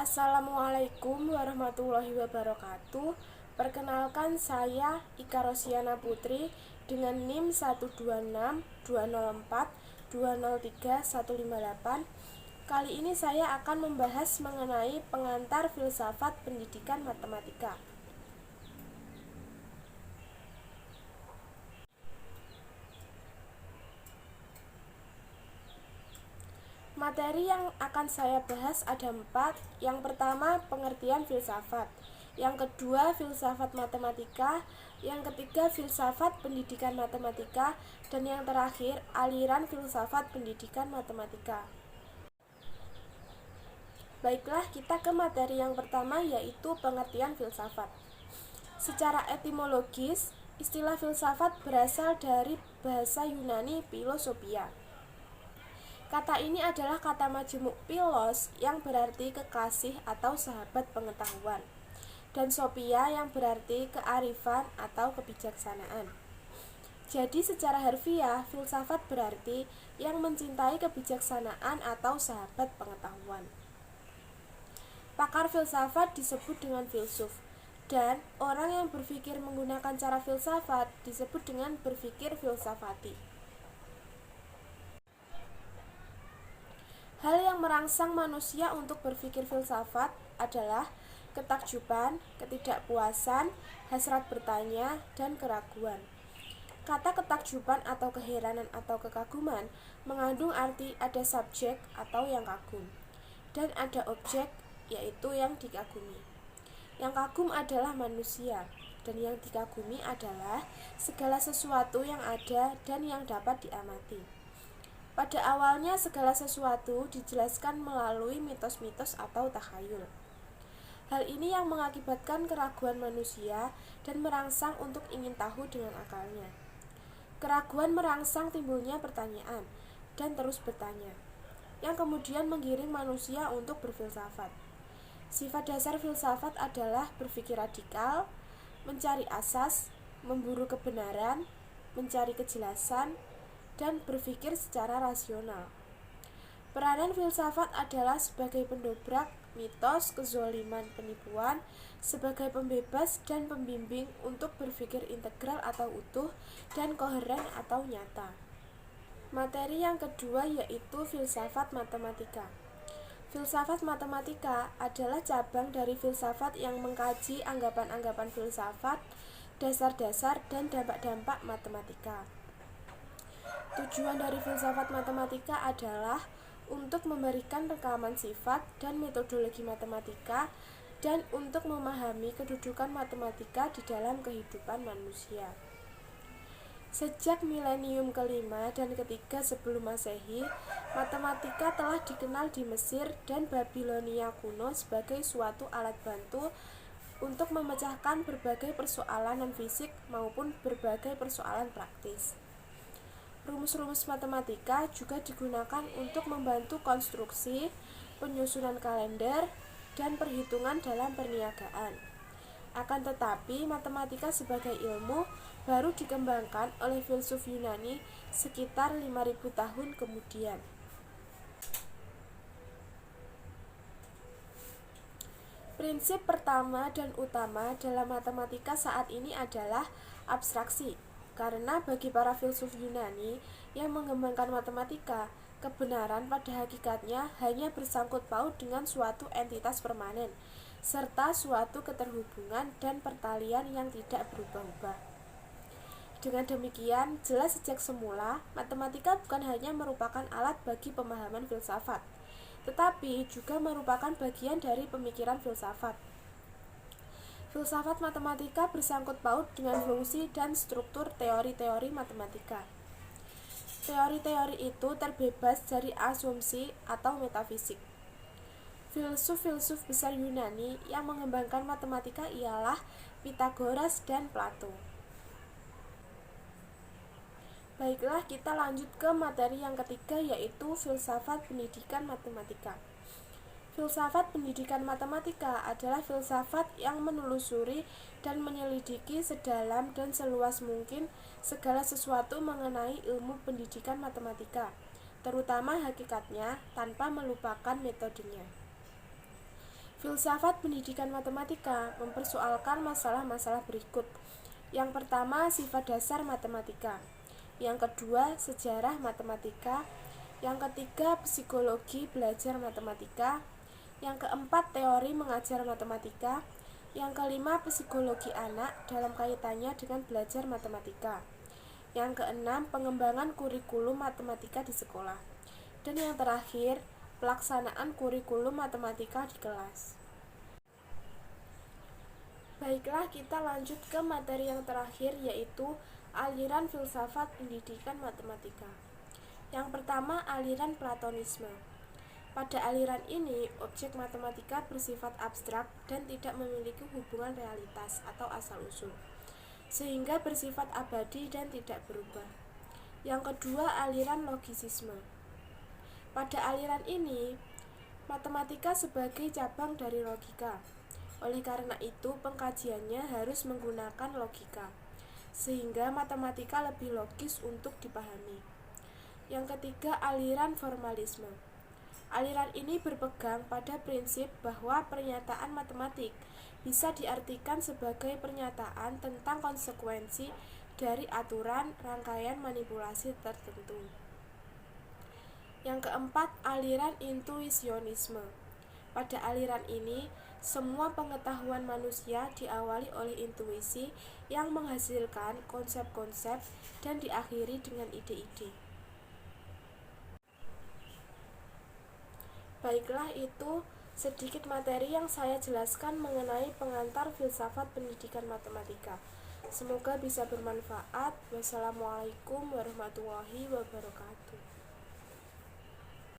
Assalamualaikum warahmatullahi wabarakatuh. Perkenalkan, saya Ika Rosiana Putri dengan NIM 1262042031158. Kali ini saya akan membahas mengenai pengantar filsafat pendidikan matematika. Materi yang akan saya bahas ada 4. Yang pertama, pengertian filsafat. Yang kedua, filsafat matematika. Yang ketiga, filsafat pendidikan matematika. Dan yang terakhir, aliran filsafat pendidikan matematika. Baiklah, kita ke materi yang pertama, yaitu pengertian filsafat. Secara etimologis, istilah filsafat berasal dari bahasa Yunani philosophia. Kata ini adalah kata majemuk philos yang berarti kekasih atau sahabat pengetahuan, dan sophia yang berarti kearifan atau kebijaksanaan. Jadi secara harfiah, filsafat berarti yang mencintai kebijaksanaan atau sahabat pengetahuan. Pakar filsafat disebut dengan filsuf, dan orang yang berpikir menggunakan cara filsafat disebut dengan berpikir filsafati. Hal yang merangsang manusia untuk berpikir filsafat adalah ketakjuban, ketidakpuasan, hasrat bertanya, dan keraguan. Kata ketakjuban atau keheranan atau kekaguman mengandung arti ada subjek atau yang kagum, dan ada objek, yaitu yang dikagumi. Yang kagum adalah manusia, dan yang dikagumi adalah segala sesuatu yang ada dan yang dapat diamati. Pada awalnya segala sesuatu dijelaskan melalui mitos-mitos atau takhayul. Hal ini yang mengakibatkan keraguan manusia dan merangsang untuk ingin tahu dengan akalnya. Keraguan merangsang timbulnya pertanyaan dan terus bertanya, yang kemudian menggiring manusia untuk berfilsafat. Sifat dasar filsafat adalah berpikir radikal, mencari asas, memburu kebenaran, mencari kejelasan, dan berpikir secara rasional. Peranan filsafat adalah sebagai pendobrak mitos, kezoliman, penipuan, sebagai pembebas dan pembimbing untuk berpikir integral atau utuh, dan koheren atau nyata. Materi yang kedua yaitu filsafat matematika. Filsafat matematika adalah cabang dari filsafat yang mengkaji anggapan-anggapan filsafat, dasar-dasar, dan dampak-dampak matematika. Tujuan dari filsafat matematika adalah untuk memberikan rekaman sifat dan metodologi matematika dan untuk memahami kedudukan matematika di dalam kehidupan manusia. Sejak milenium kelima dan ketiga sebelum Masehi, matematika telah dikenal di Mesir dan Babilonia kuno sebagai suatu alat bantu untuk memecahkan berbagai persoalan non-fisik maupun berbagai persoalan praktis. Rumus-rumus matematika juga digunakan untuk membantu konstruksi, penyusunan kalender, dan perhitungan dalam perniagaan. Akan tetapi, matematika sebagai ilmu baru dikembangkan oleh filsuf Yunani sekitar 5000 tahun kemudian. Prinsip pertama dan utama dalam matematika saat ini adalah abstraksi. Karena bagi para filsuf Yunani yang mengembangkan matematika, kebenaran pada hakikatnya hanya bersangkut paut dengan suatu entitas permanen, serta suatu keterhubungan dan pertalian yang tidak berubah-ubah. Dengan demikian, jelas sejak semula, matematika bukan hanya merupakan alat bagi pemahaman filsafat, tetapi juga merupakan bagian dari pemikiran filsafat. Filsafat matematika bersangkut paut dengan fungsi dan struktur teori-teori matematika. Teori-teori itu terbebas dari asumsi atau metafisik. Filsuf-filsuf besar Yunani yang mengembangkan matematika ialah Pythagoras dan Plato. Baiklah, kita lanjut ke materi yang ketiga yaitu filsafat pendidikan matematika. Filsafat pendidikan matematika adalah filsafat yang menelusuri dan menyelidiki sedalam dan seluas mungkin segala sesuatu mengenai ilmu pendidikan matematika, terutama hakikatnya tanpa melupakan metodenya. Filsafat pendidikan matematika mempersoalkan masalah-masalah berikut. Yang pertama, sifat dasar matematika. Yang kedua, sejarah matematika. Yang ketiga, psikologi belajar matematika. Yang keempat, teori mengajar matematika. Yang kelima, psikologi anak dalam kaitannya dengan belajar matematika. Yang keenam, pengembangan kurikulum matematika di sekolah. Dan yang terakhir, pelaksanaan kurikulum matematika di kelas. Baiklah, kita lanjut ke materi yang terakhir, yaitu aliran filsafat pendidikan matematika. Yang pertama, aliran Platonisme. Pada aliran ini, objek matematika bersifat abstrak dan tidak memiliki hubungan realitas atau asal-usul, sehingga bersifat abadi dan tidak berubah. Yang kedua, aliran Logisisme. Pada aliran ini, matematika sebagai cabang dari logika. Oleh karena itu, pengkajiannya harus menggunakan logika, sehingga matematika lebih logis untuk dipahami. Yang ketiga, aliran Formalisme. Aliran ini berpegang pada prinsip bahwa pernyataan matematik bisa diartikan sebagai pernyataan tentang konsekuensi dari aturan rangkaian manipulasi tertentu. Yang keempat, aliran Intuisionisme. Pada aliran ini, semua pengetahuan manusia diawali oleh intuisi yang menghasilkan konsep-konsep dan diakhiri dengan ide-ide. Baiklah, itu sedikit materi yang saya jelaskan mengenai pengantar filsafat pendidikan matematika. Semoga bisa bermanfaat. Wassalamualaikum warahmatullahi wabarakatuh.